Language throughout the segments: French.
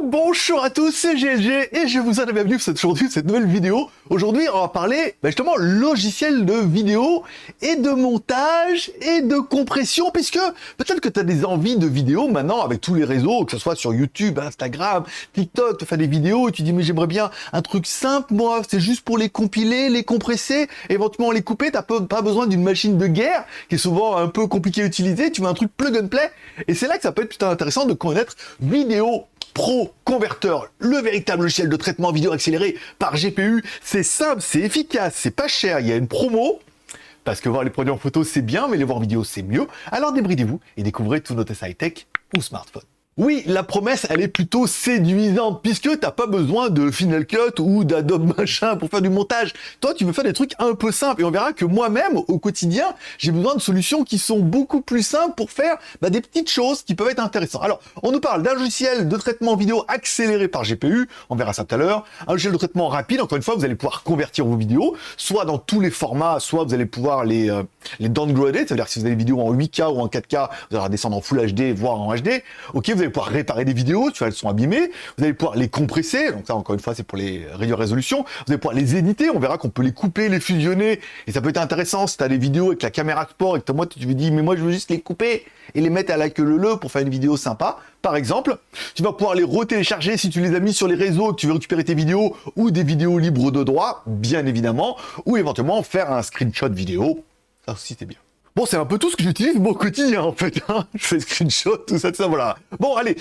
Bonjour à tous, c'est GLG et je vous souhaite la bienvenue sur cette nouvelle vidéo. Aujourd'hui, on va parler justement logiciel de vidéo et de montage et de compression, puisque peut-être que tu as des envies de vidéos maintenant avec tous les réseaux, que ce soit sur YouTube, Instagram, TikTok, tu fais des vidéos et tu dis mais j'aimerais bien un truc simple, moi c'est juste pour les compiler, les compresser, éventuellement les couper, t'as pas besoin d'une machine de guerre qui est souvent un peu compliquée à utiliser, tu veux un truc plug and play, et c'est là que ça peut être plutôt intéressant de connaître Vidéo Pro Converter, le véritable logiciel de traitement vidéo accéléré par GPU. C'est simple, c'est efficace, c'est pas cher, il y a une promo, parce que voir les produits en photo c'est bien, mais les voir en vidéo c'est mieux. Alors débridez-vous et découvrez tous nos tests high-tech ou smartphone. Oui, la promesse, elle est plutôt séduisante, puisque t'as pas besoin de Final Cut ou d'Adobe machin pour faire du montage. Toi, tu veux faire des trucs un peu simples, et on verra que moi-même, au quotidien, j'ai besoin de solutions qui sont beaucoup plus simples pour faire des petites choses qui peuvent être intéressantes. Alors, on nous parle d'un logiciel de traitement vidéo accéléré par GPU, on verra ça tout à l'heure, un logiciel de traitement rapide, encore une fois, vous allez pouvoir convertir vos vidéos, soit dans tous les formats, soit vous allez pouvoir les downgrader, c'est-à-dire que si vous avez des vidéos en 8K ou en 4K, vous allez descendre en Full HD, voire en HD, ok, vous allez pouvoir réparer des vidéos, tu vois, elles sont abîmées, vous allez pouvoir les compresser, donc ça encore une fois c'est pour les réduire résolution, vous allez pouvoir les éditer, on verra qu'on peut les couper, les fusionner, et ça peut être intéressant si tu as des vidéos avec la caméra sport et que moi tu te dis mais moi je veux juste les couper et les mettre à la queue leu pour faire une vidéo sympa. Par exemple, tu vas pouvoir les retélécharger si tu les as mis sur les réseaux, que tu veux récupérer tes vidéos ou des vidéos libres de droit, bien évidemment, ou éventuellement faire un screenshot vidéo, ça aussi c'est bien. Bon, c'est un peu tout ce que j'utilise au quotidien, en fait, hein. Je fais screenshot, tout ça, voilà. Bon, allez,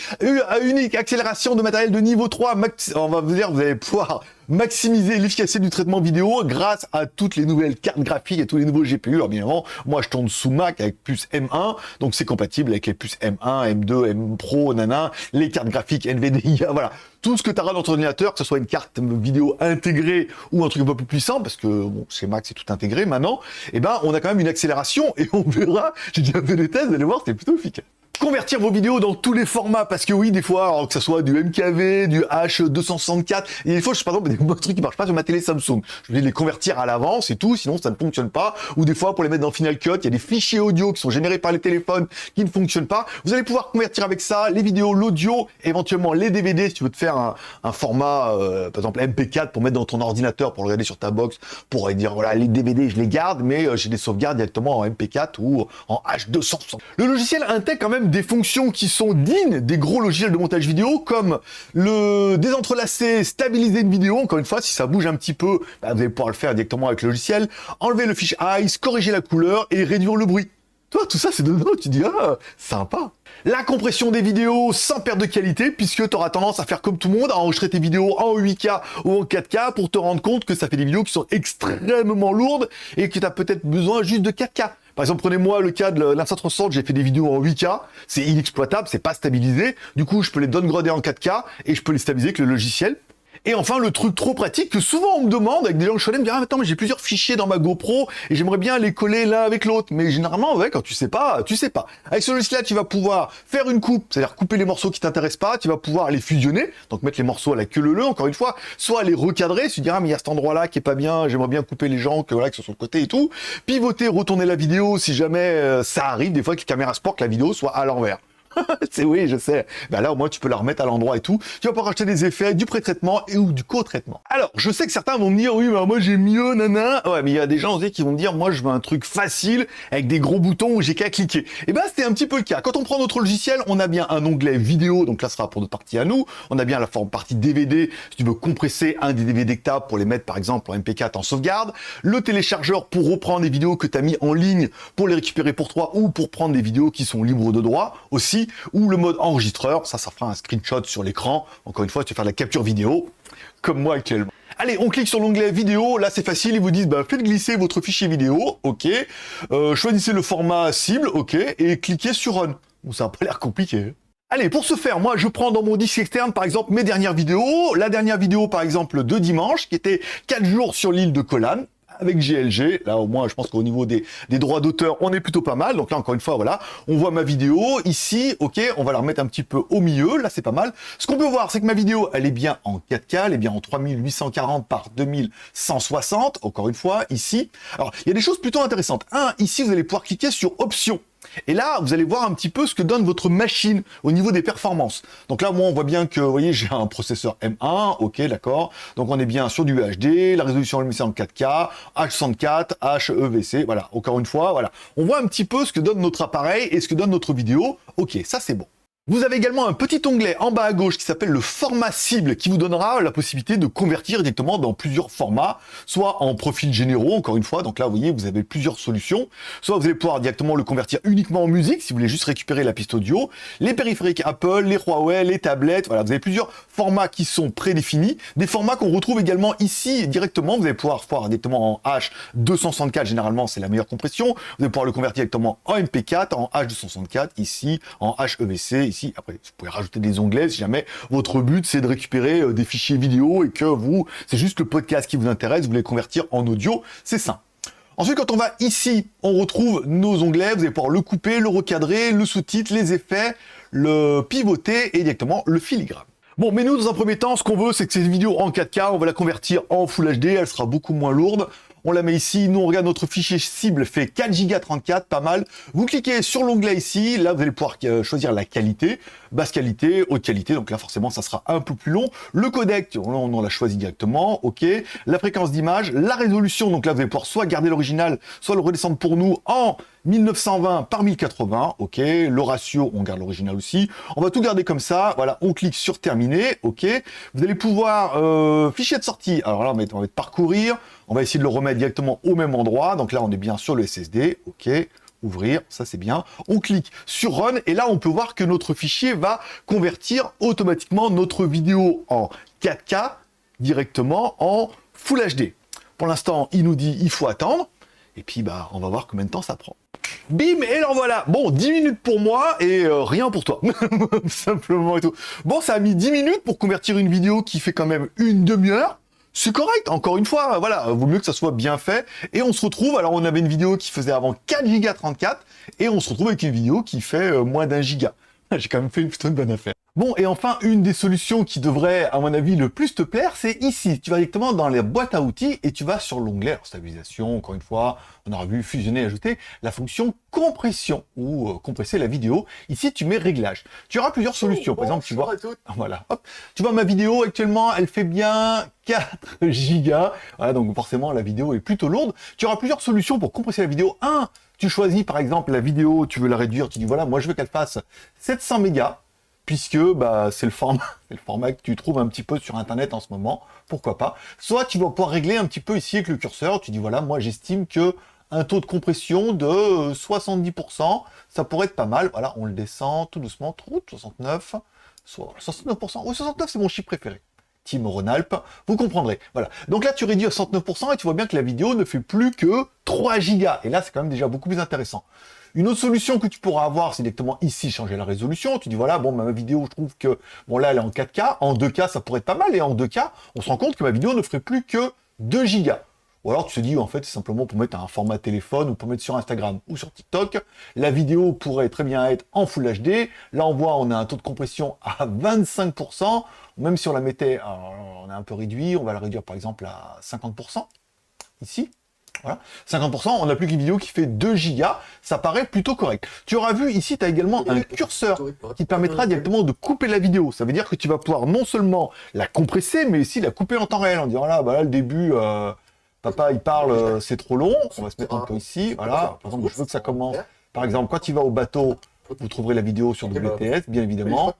unique accélération de matériel de niveau 3, on va vous dire, vous allez pouvoir maximiser l'efficacité du traitement vidéo grâce à toutes les nouvelles cartes graphiques et tous les nouveaux GPU. Alors, bien évidemment, moi, je tourne sous Mac avec puce M1, donc c'est compatible avec les puces M1, M2, M Pro, nana, les cartes graphiques NVIDIA, voilà. Tout ce que tu auras dans ton ordinateur, que ce soit une carte vidéo intégrée ou un truc un peu plus puissant, parce que bon, chez Mac c'est tout intégré maintenant, et ben on a quand même une accélération et on verra, j'ai déjà fait des tests, vous allez voir, c'est plutôt efficace. Convertir vos vidéos dans tous les formats, parce que oui, des fois, alors que ça soit du MKV, du H264, et des fois, par exemple, des trucs qui marchent pas sur ma télé Samsung. Je vais les convertir à l'avance et tout, sinon ça ne fonctionne pas. Ou des fois, pour les mettre dans Final Cut, il y a des fichiers audio qui sont générés par les téléphones qui ne fonctionnent pas. Vous allez pouvoir convertir avec ça les vidéos, l'audio, éventuellement les DVD si tu veux te faire un format, par exemple MP4 pour mettre dans ton ordinateur, pour le regarder sur ta box, pour dire voilà, les DVD, je les garde, mais j'ai des sauvegardes directement en MP4 ou en H260. Le logiciel intègre quand même des fonctions qui sont dignes des gros logiciels de montage vidéo, comme le désentrelacer, stabiliser une vidéo, encore une fois, si ça bouge un petit peu, vous allez pouvoir le faire directement avec le logiciel, enlever le fichier ICE, corriger la couleur et réduire le bruit. Toi, tout ça, c'est dedans, tu dis, ah, sympa. La compression des vidéos sans perte de qualité, puisque tu auras tendance à faire comme tout le monde, à enregistrer tes vidéos en 8K ou en 4K pour te rendre compte que ça fait des vidéos qui sont extrêmement lourdes et que tu as peut-être besoin juste de 4K. Par exemple, prenez-moi le cas de l'Insta360, j'ai fait des vidéos en 8K, c'est inexploitable, c'est pas stabilisé, du coup je peux les downgrader en 4K et je peux les stabiliser avec le logiciel. Et enfin, le truc trop pratique que souvent on me demande, avec des gens que je connais, me dire « Ah, attends, mais j'ai plusieurs fichiers dans ma GoPro et j'aimerais bien les coller l'un avec l'autre. » Mais généralement, ouais, quand tu sais pas, tu sais pas. Avec ce logiciel-là, tu vas pouvoir faire une coupe, c'est-à-dire couper les morceaux qui t'intéressent pas, tu vas pouvoir les fusionner, donc mettre les morceaux à la queue leu, encore une fois, soit les recadrer, se dire « Ah, mais il y a cet endroit-là qui est pas bien, j'aimerais bien couper les gens, que voilà, qui sont sur le côté et tout. » Pivoter, retourner la vidéo si jamais ça arrive, des fois que les caméras sport, que la vidéo soit à l'envers. C'est oui, je sais. Ben là, au moins, tu peux la remettre à l'endroit et tout. Tu vas pouvoir rajouter des effets, du pré-traitement et ou du co-traitement. Alors, je sais que certains vont me dire, oui, mais moi, j'ai mieux, nana. Ouais, mais il y a des gens aussi qui vont me dire, moi, je veux un truc facile avec des gros boutons où j'ai qu'à cliquer. Et ben, c'était un petit peu le cas. Quand on prend notre logiciel, on a bien un onglet vidéo. Donc là, ce sera pour notre partie à nous. On a bien la partie DVD. Si tu veux compresser un des DVD que tu as pour les mettre, par exemple, en MP4 en sauvegarde. Le téléchargeur pour reprendre des vidéos que tu as mis en ligne pour les récupérer pour toi ou pour prendre des vidéos qui sont libres de droit aussi. Ou le mode enregistreur, ça fera un screenshot sur l'écran. Encore une fois, tu vas faire de la capture vidéo, comme moi actuellement. Allez, on clique sur l'onglet vidéo, là c'est facile, ils vous disent faites glisser votre fichier vidéo, ok, choisissez le format cible, ok, et cliquez sur Run. Bon, ça n'a pas l'air compliqué. Allez, pour ce faire, moi je prends dans mon disque externe par exemple mes dernières vidéos, la dernière vidéo par exemple de dimanche, qui était 4 jours sur l'île de Koh Lan, avec GLG, là au moins je pense qu'au niveau des droits d'auteur on est plutôt pas mal, donc là encore une fois voilà, on voit ma vidéo, ici, ok, on va la remettre un petit peu au milieu, là c'est pas mal. Ce qu'on peut voir c'est que ma vidéo elle est bien en 4K, elle est bien en 3840 par 2160, encore une fois, ici. Alors il y a des choses plutôt intéressantes. Ici vous allez pouvoir cliquer sur options. Et là, vous allez voir un petit peu ce que donne votre machine au niveau des performances. Donc là, moi, on voit bien que, vous voyez, j'ai un processeur M1, ok, d'accord. Donc on est bien sur du HD, la résolution est en 4K, H64, HEVC, voilà. Encore une fois, voilà. On voit un petit peu ce que donne notre appareil et ce que donne notre vidéo. Ok, ça c'est bon. Vous avez également un petit onglet en bas à gauche qui s'appelle le format cible qui vous donnera la possibilité de convertir directement dans plusieurs formats, soit en profils généraux, encore une fois, donc là vous voyez vous avez plusieurs solutions, soit vous allez pouvoir directement le convertir uniquement en musique si vous voulez juste récupérer la piste audio, les périphériques Apple, les Huawei, les tablettes, voilà, vous avez plusieurs formats qui sont prédéfinis, des formats qu'on retrouve également ici directement, vous allez pouvoir voir directement en H264, généralement c'est la meilleure compression, vous allez pouvoir le convertir directement en MP4, en H264, ici, en HEVC, ici. Après, vous pouvez rajouter des onglets si jamais votre but c'est de récupérer des fichiers vidéo et que vous, c'est juste le podcast qui vous intéresse, vous voulez convertir en audio, c'est simple. Ensuite, quand on va ici, on retrouve nos onglets, vous allez pouvoir le couper, le recadrer, le sous-titre, les effets, le pivoter et directement le filigrane. Bon, mais nous, dans un premier temps, ce qu'on veut, c'est que cette vidéo en 4K, on va la convertir en Full HD, elle sera beaucoup moins lourde. On la met ici, nous on regarde notre fichier cible fait 4 Go 34, pas mal. Vous cliquez sur l'onglet ici, là vous allez pouvoir choisir la qualité, basse qualité, haute qualité, donc là forcément ça sera un peu plus long. Le codec, on l'a choisi directement, ok. La fréquence d'image, la résolution, donc là vous allez pouvoir soit garder l'original, soit le redescendre pour nous en 1920 par 1080, ok. Le ratio, on garde l'original aussi. On va tout garder comme ça, voilà, on clique sur terminer, ok. Vous allez pouvoir, fichier de sortie, alors là on va mettre parcourir, on va essayer de le remettre directement au même endroit, donc là on est bien sur le SSD, ok. Ouvrir, ça c'est bien. On clique sur Run et là on peut voir que notre fichier va convertir automatiquement notre vidéo en 4K directement en Full HD. Pour l'instant, il nous dit il faut attendre et puis bah on va voir combien de temps ça prend. Bim, et alors voilà. Bon, 10 minutes pour moi et rien pour toi. Simplement et tout. Bon, ça a mis 10 minutes pour convertir une vidéo qui fait quand même une demi-heure. C'est correct, encore une fois, voilà, vaut mieux que ça soit bien fait. Et on se retrouve, alors on avait une vidéo qui faisait avant 4 Go 34, et on se retrouve avec une vidéo qui fait moins d'1 giga. J'ai quand même fait plutôt une bonne affaire. Bon, et enfin, une des solutions qui devrait, à mon avis, le plus te plaire, c'est ici. Tu vas directement dans les boîtes à outils et tu vas sur l'onglet stabilisation. Encore une fois, on aura vu fusionner et ajouter la fonction compression ou compresser la vidéo. Ici, tu mets réglage. Tu auras plusieurs solutions. Par exemple, tu vois, voilà, hop, tu vois ma vidéo actuellement, elle fait bien 4 gigas. Voilà, donc forcément, la vidéo est plutôt lourde. Tu auras plusieurs solutions pour compresser la vidéo. Tu choisis par exemple la vidéo, tu veux la réduire, tu dis voilà, moi je veux qu'elle fasse 700 mégas. Puisque bah, c'est le format que tu trouves un petit peu sur internet en ce moment, pourquoi pas. Soit tu vas pouvoir régler un petit peu ici avec le curseur, tu dis voilà, moi j'estime que un taux de compression de 70%, ça pourrait être pas mal. Voilà, on le descend tout doucement, 69, soit 69%. Oui, 69 c'est mon chiffre préféré. Team Rhône-Alpes, vous comprendrez. Voilà. Donc là, tu réduis à 69% et tu vois bien que la vidéo ne fait plus que 3 gigas. Et là, c'est quand même déjà beaucoup plus intéressant. Une autre solution que tu pourras avoir, c'est directement ici, changer la résolution. Tu dis, voilà, bon, ma vidéo, je trouve que, bon, là, elle est en 4K. En 2K, ça pourrait être pas mal. Et en 2K, on se rend compte que ma vidéo ne ferait plus que 2 gigas. Ou alors, tu te dis, en fait, c'est simplement pour mettre un format téléphone ou pour mettre sur Instagram ou sur TikTok. La vidéo pourrait très bien être en Full HD. Là, on voit, on a un taux de compression à 25%. Même si on la mettait, alors, on a un peu réduit, on va la réduire, par exemple, à 50%. Ici. Voilà. 50%, on n'a plus qu'une vidéo qui fait 2 gigas, ça paraît plutôt correct. Tu auras vu ici, tu as également un curseur qui te permettra directement de couper la vidéo. Ça veut dire que tu vas pouvoir non seulement la compresser, mais aussi la couper en temps réel, en disant là, bah là le début, papa il parle, c'est trop long, on va se mettre un peu ici, voilà. Par exemple, je veux que ça commence, par exemple, quand il va au bateau, vous trouverez la vidéo sur WTS, bien évidemment.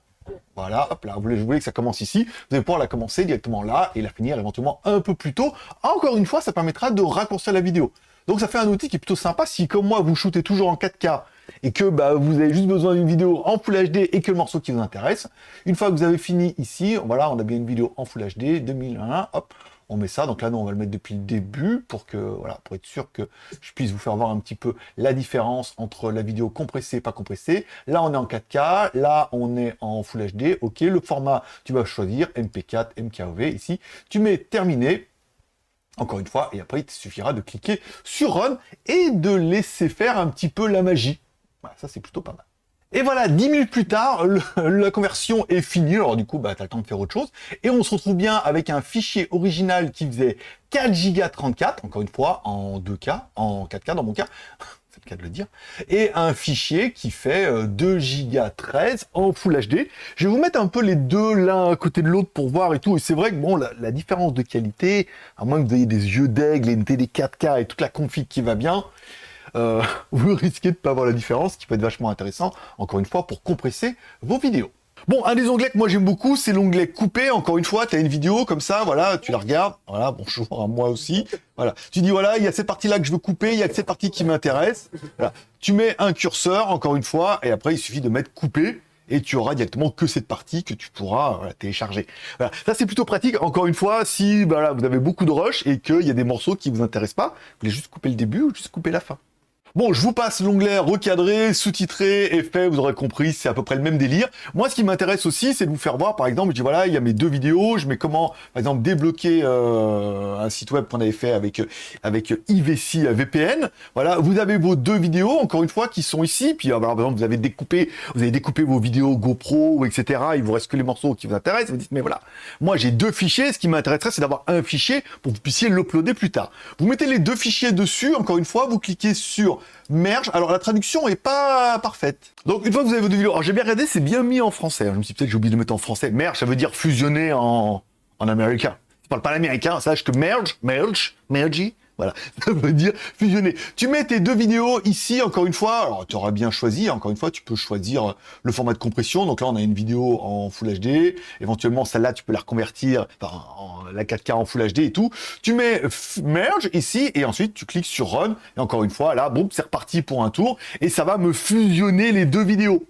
Voilà, hop là, vous voulez que ça commence ici, vous allez pouvoir la commencer directement là et la finir éventuellement un peu plus tôt. Encore une fois, ça permettra de raccourcir la vidéo. Donc ça fait un outil qui est plutôt sympa si, comme moi, vous shootez toujours en 4K et que bah, vous avez juste besoin d'une vidéo en Full HD et que le morceau qui vous intéresse. Une fois que vous avez fini ici, voilà, on a bien une vidéo en Full HD, 2001, hop, on met ça. Donc là, nous, on va le mettre depuis le début pour que, voilà, pour être sûr que je puisse vous faire voir un petit peu la différence entre la vidéo compressée et pas compressée. Là, on est en 4K. Là, on est en Full HD. OK, le format, tu vas choisir MP4, MKV. Ici, tu mets terminé. Encore une fois, et après, il te suffira de cliquer sur Run et de laisser faire un petit peu la magie. Voilà, ça, c'est plutôt pas mal. Et voilà, 10 minutes plus tard, la conversion est finie. Alors du coup, bah, tu as le temps de faire autre chose. Et on se retrouve bien avec un fichier original qui faisait 4 Go 34, encore une fois, en 2K, en 4K dans mon cas. cas de le dire, et un fichier qui fait 2 Go 13 en Full HD. Je vais vous mettre un peu les deux l'un à côté de l'autre pour voir et tout, et c'est vrai que bon, la différence de qualité, à moins que vous ayez des yeux d'aigle et une télé 4K et toute la config qui va bien, vous risquez de pas voir la différence, ce qui peut être vachement intéressant, encore une fois, pour compresser vos vidéos. Bon, un des onglets que moi j'aime beaucoup, c'est l'onglet couper. Encore une fois, tu as une vidéo comme ça, voilà, tu la regardes, voilà, bonjour à moi aussi, voilà. Tu dis, voilà, il y a cette partie-là que je veux couper, il y a cette partie qui m'intéresse. Voilà. Tu mets un curseur, encore une fois, et après, il suffit de mettre couper, et tu auras directement que cette partie que tu pourras voilà, télécharger. Voilà. Ça, c'est plutôt pratique, encore une fois, si voilà, vous avez beaucoup de rush et qu'il y a des morceaux qui vous intéressent pas, vous voulez juste couper le début ou juste couper la fin. Bon, je vous passe l'onglet recadré, sous-titré, effet, vous aurez compris, c'est à peu près le même délire. Moi, ce qui m'intéresse aussi, c'est de vous faire voir, par exemple, je dis voilà, il y a mes 2 vidéos, je mets comment, par exemple, débloquer un site web qu'on avait fait avec IVC VPN. Voilà, vous avez vos 2 vidéos, encore une fois, qui sont ici, puis par exemple, vous avez découpé vos vidéos GoPro, ou etc., il vous reste que les morceaux qui vous intéressent, vous dites, mais voilà, moi j'ai 2 fichiers, ce qui m'intéresserait, c'est d'avoir un fichier pour que vous puissiez l'uploader plus tard. Vous mettez les 2 fichiers dessus, encore une fois, vous cliquez sur merge. Alors la traduction est pas parfaite. Donc une fois que vous avez vos 2 vidéos, alors j'ai bien regardé, c'est bien mis en français. Je me suis dit peut-être j'ai oublié de mettre en français. Merge, ça veut dire fusionner en américain. Je parle pas l'américain, sache que merge, voilà, ça veut dire fusionner. Tu mets tes 2 vidéos ici, encore une fois, alors tu auras bien choisi, encore une fois, tu peux choisir le format de compression. Donc là, on a une vidéo en Full HD, éventuellement celle-là, tu peux la reconvertir, enfin, la 4K en Full HD et tout. Tu mets merge ici, et ensuite tu cliques sur run, et encore une fois, là, boum, c'est reparti pour un tour, et ça va me fusionner les 2 vidéos.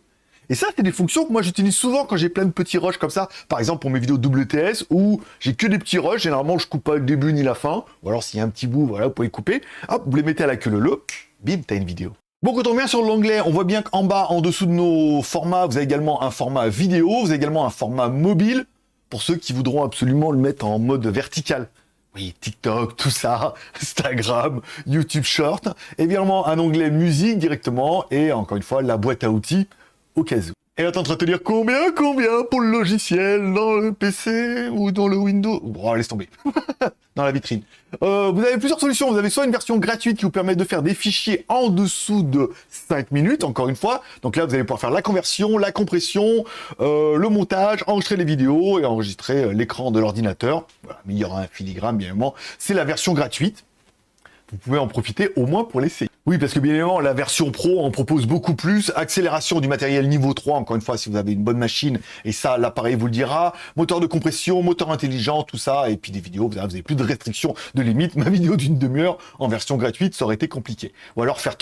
Et ça, c'est des fonctions que moi j'utilise souvent quand j'ai plein de petits rushs comme ça. Par exemple, pour mes vidéos WTS, où j'ai que des petits rushs, généralement je coupe pas le début ni la fin, ou alors s'il y a un petit bout, voilà, vous pouvez couper. Hop, vous les mettez à la queue leu, bim, t'as une vidéo. Bon, quand on vient sur l'onglet, on voit bien qu'en bas, en dessous de nos formats, vous avez également un format vidéo, vous avez également un format mobile, pour ceux qui voudront absolument le mettre en mode vertical. Oui, TikTok, tout ça, Instagram, YouTube Short, évidemment un onglet musique directement, et encore une fois, la boîte à outils, au cas où. Et là, t'es en train de te dire combien pour le logiciel dans le PC ou dans le Windows. Bon, laisse tomber. Dans la vitrine. Vous avez plusieurs solutions. Vous avez soit une version gratuite qui vous permet de faire des fichiers en dessous de 5 minutes, encore une fois. Donc là, vous allez pouvoir faire la conversion, la compression, le montage, enregistrer les vidéos et enregistrer l'écran de l'ordinateur. Voilà, mais il y aura un filigrane, bien évidemment. C'est la version gratuite. Vous pouvez en profiter au moins pour l'essayer. Oui, parce que bien évidemment, la version Pro en propose beaucoup plus. Accélération du matériel niveau 3, encore une fois, si vous avez une bonne machine, et ça, l'appareil vous le dira. Moteur de compression, moteur intelligent, tout ça, et puis des vidéos, vous avez plus de restrictions, de limites. Ma vidéo d'une demi-heure en version gratuite, ça aurait été compliqué. Ou alors faire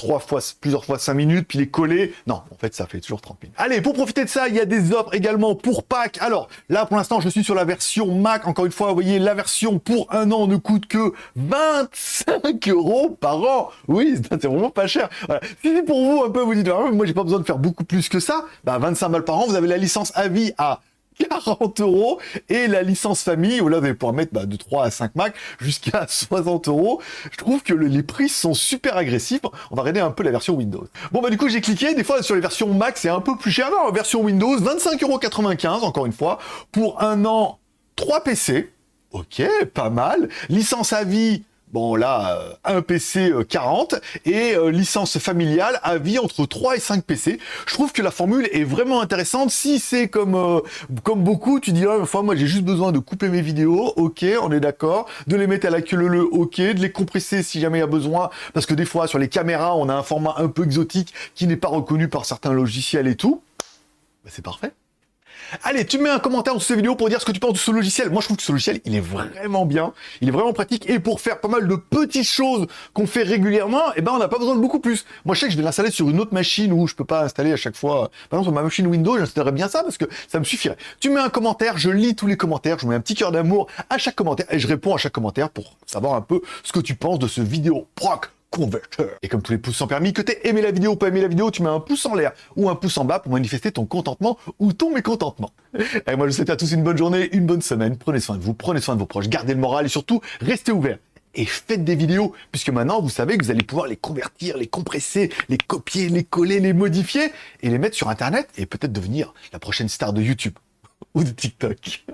plusieurs fois 5 minutes, puis les coller. Non, en fait, ça fait toujours 30 minutes. Allez, pour profiter de ça, il y a des offres également pour Pâques. Alors, là, pour l'instant, je suis sur la version Mac. Encore une fois, vous voyez, la version pour 1 an ne coûte que 25 € par an. Oui, c'est vraiment pas cher. Voilà. Si c'est pour vous un peu, vous dites, ah, moi j'ai pas besoin de faire beaucoup plus que ça, bah 25 balles par an, vous avez la licence à vie à 40 € et la licence famille, où là vous allez pouvoir mettre de 3 à 5 Mac jusqu'à 60 €. Je trouve que les prix sont super agressifs. On va regarder un peu la version Windows. Bon du coup j'ai cliqué, des fois sur les versions Mac c'est un peu plus cher. Non, version Windows, 25,95 € encore une fois, pour 1 an, 3 PC. Ok, pas mal. Licence à vie, bon là, un PC 40 et licence familiale à vie entre 3 et 5 PC. Je trouve que la formule est vraiment intéressante. Si c'est comme beaucoup, tu dis, moi j'ai juste besoin de couper mes vidéos, ok, on est d'accord, de les mettre à la queue leu, ok, de les compresser si jamais il y a besoin, parce que des fois sur les caméras, on a un format un peu exotique qui n'est pas reconnu par certains logiciels et tout. C'est parfait. Allez, tu mets un commentaire sous cette vidéo pour dire ce que tu penses de ce logiciel. Moi, je trouve que ce logiciel, il est vraiment bien, il est vraiment pratique, et pour faire pas mal de petites choses qu'on fait régulièrement, on n'a pas besoin de beaucoup plus. Moi, je sais que je vais l'installer sur une autre machine où je peux pas installer à chaque fois. Par exemple, sur ma machine Windows, j'installerais bien ça parce que ça me suffirait. Tu mets un commentaire, je lis tous les commentaires, je mets un petit cœur d'amour à chaque commentaire, et je réponds à chaque commentaire pour savoir un peu ce que tu penses de ce vidéo proc converter. Et comme tous les pouces sont permis, que t'aies aimé la vidéo ou pas aimé la vidéo, tu mets un pouce en l'air ou un pouce en bas pour manifester ton contentement ou ton mécontentement. Et moi, je vous souhaite à tous une bonne journée, une bonne semaine. Prenez soin de vous, prenez soin de vos proches, gardez le moral et surtout, restez ouverts. Et faites des vidéos, puisque maintenant, vous savez que vous allez pouvoir les convertir, les compresser, les copier, les coller, les modifier et les mettre sur Internet et peut-être devenir la prochaine star de YouTube ou de TikTok.